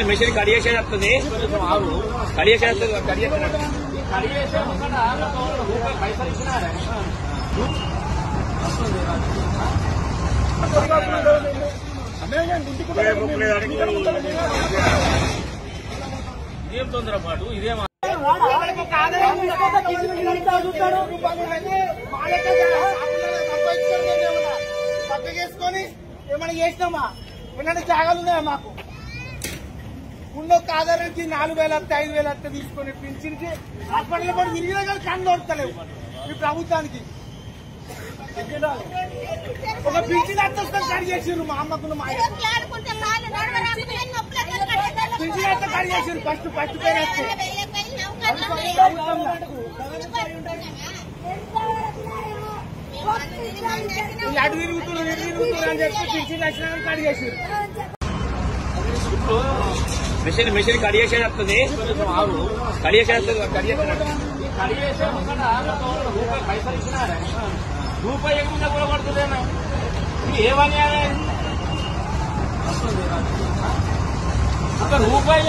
Machine కడిగేసేస్తుంది పైసలు ఇచ్చినారా ఇదేం తొందరపాటు ఇదేం పక్కకేసుకొని ఏమైనా చేసినామా ఏమన్నా జాగాలు ఉన్నాయా మాకు ఉన్నొక్క ఆధారానికి 4,000 వస్తే 5,000 వస్తే తీసుకొని పింఛన్కి హాస్పిటల్ కూడా తిరిగినా కానీ కన్ను ఓడతలేవు ఈ ప్రభుత్వానికి. ఒక పింఛన్ అత్త కడి చేసిర్రు మా అమ్మకు పింఛన్ అత్త కడి చేసిర్రు ఫస్ట్ పేరు వస్తే అటు తిరుగుతున్నారు అని చెప్పి పింఛన్ వచ్చినా కడి చేసిర్రు. మిషన్ కడిగేసేస్తుంది పైసలు ఇచ్చినారా రూపాయి ఎక్కువ కూడా పడుతుందేనా ఏమని ఒక రూపాయి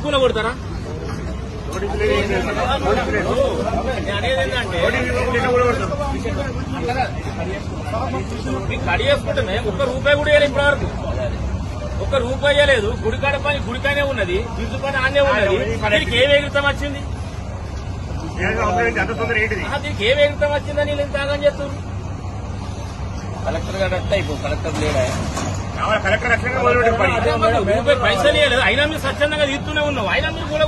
కూల కొడతారా అనేదేంటంటే కడిగేసుకుంటేనే ఒక్క రూపాయి కూడా వేయలేదు ఇప్పటివరకు ఒక్క రూపాయి లేదు. గుడికాడ పని గుడికానే ఉన్నది, బిల్లు పని ఆనే ఉన్నది. దీనికి ఏ వేగితం వచ్చింది దీనికి ఏ వేగితం వచ్చిందని నేను త్యాగం చేస్తున్నారు. కలెక్టర్ గారు అట్ట అయిపో కలెక్టర్ లేడా రూపాయి పైసలు లేదు అయినా మీరు స్వచ్ఛందంగా తీస్తూనే ఉన్నావు అయినా మీరు కూడా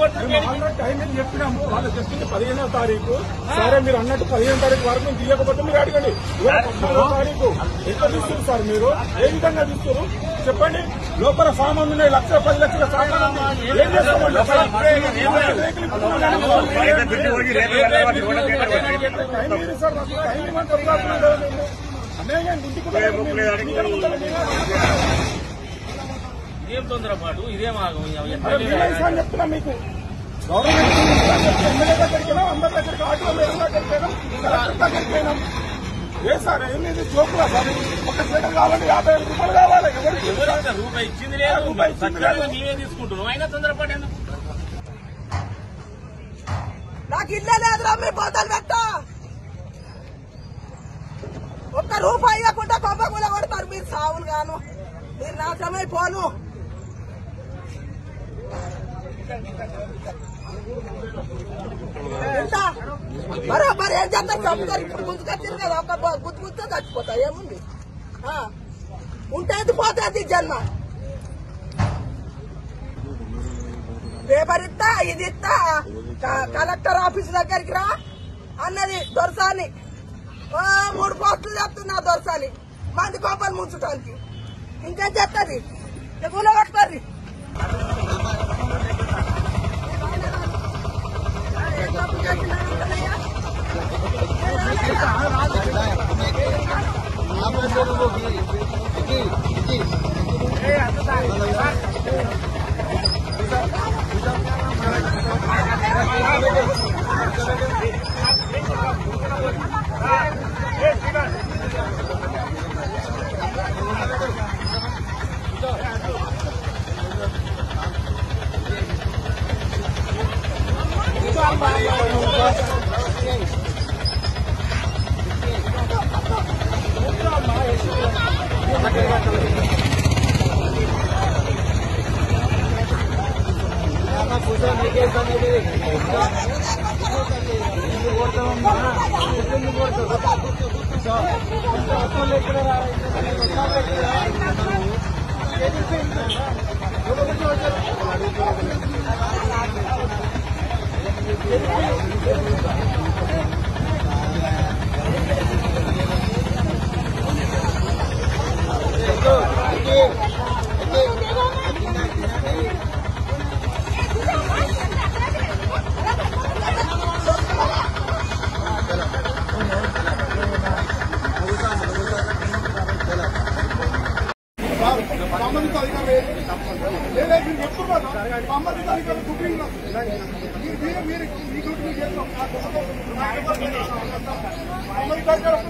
చెప్పినాము వాళ్ళు చెప్పింది 15వ తారీఖు సరే మీరు అన్నట్టు 15వ తారీఖు వరకు మేము తీయకపోతే మీరు అడగండి 15వ తారీఖు ఎట్లా తీస్తారు సార్ మీరు ఏ విధంగా తీస్తారు చెప్పండి. లోపల సామాన్లు ఉన్నాయి 10 లక్షల సామాన్లు ఏం చేస్తామండి ఇదేం తొందరపాటు ఇదేం చెప్తున్నా మీకు గవర్నమెంట్ ఎమ్మెల్యే దగ్గరికి వెళ్ళాం అందరి దగ్గరికి ఆటో దగ్గరికి వెళ్ళాం దగ్గరికి వెళ్ళాం. ఏ సార్ ఏమి జోకులా సార్ ఒక స్వీటర్ కావాలంటే 50,000 రూపాయలు కావాలి రూపాయి ఇచ్చింది లేదు నీవే తీసుకుంటున్నావు అయినా తొందరపాటు ఎందుకు నాకు ఇల్లే లేదురా మీ బోతలు పెట్ట ఒక్క రూపాయి ఇవ్వకుండా కొంప కూడా కొడతారు మీరు సావులు గాను మీరు నాశనమైపోను. ఎంత బరాబర్ ఏం చేస్తారు చెప్తారు ఇప్పుడు గుంజుకొచ్చింది కదా ఒక గుర్తుకుంటే చచ్చిపోతా ఏముంది ఉంటేది పోతుంది జన్మ. పేపర్ ఇస్తా ఇది ఇస్తా కలెక్టర్ ఆఫీస్ దగ్గరికి రా అన్నది దొరసాని 3 పోస్టులు చెప్తున్నా దొరసాని మంది కోపలు ముంచడానికి ఇంకేం చెప్తుంది కూల పట్టుకోర్రి.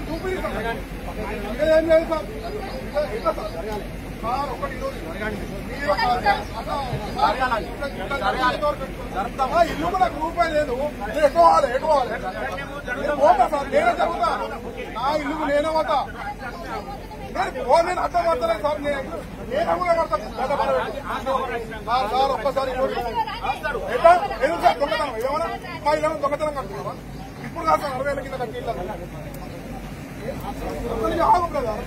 చూపి సార్ ఒకటి ఇల్లు నాకు రూపాయి లేదు. ఎటుకోవాలి నేను పోతా సార్. నేనే జరుగుతా. నా ఇల్లుకు నేనే పోతా. నేను అర్థం పడతలేదు సార్. నేనే కూడా పడతాను సార్. ఒక్కసారి ఎందుకు సార్ దొంగతనం? ఏమన్నా మా ఇల్లు దొంగతనం కట్టుకున్నావా? ఇప్పుడు కాదు సార్ 60 ఏళ్ళ కింద కట్టి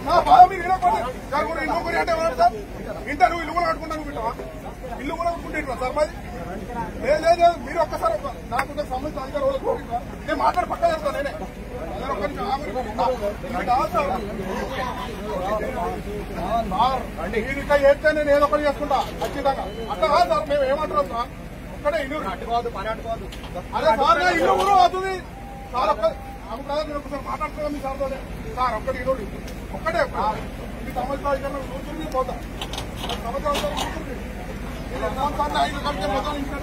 నా బాధ మీరు వినకపోతే సార్ కూడా ఇల్లు కొని అంటే ఎవరు సార్? ఇంట నువ్వు ఇల్లు కూడా కట్టుకుంటాను పెట్టావా? ఇల్లు కూడా కట్టుకుంటే సార్ మాది లేదు. మీరు ఒక్కసారి నాకు సంబంధించిన అధికారులు కోరుకుంటా. నేను మాట్లాడి పక్క చేస్తాను. నేనే మీరు ఇంకా చేస్తే నేను ఏదో ఒకటి చేసుకుంటా ఖచ్చితంగా. అట్లా కాదు సార్. మేము ఏమంటున్నాం సార్? ఒక్కడే ఇల్లు అదే సార్. ఇల్లు కూడా అవుతుంది సార్. నేను ఒకసారి మాట్లాడుతున్నాను మీ సార్ సార్. ఒక్కటి ఇల్లు ఒక్కటే మీ సంవత్సరాలు కూర్చుని పోతా. సంవత్సరాలు కూర్చుంది 5 కంటే మొత్తం ఇంట్లో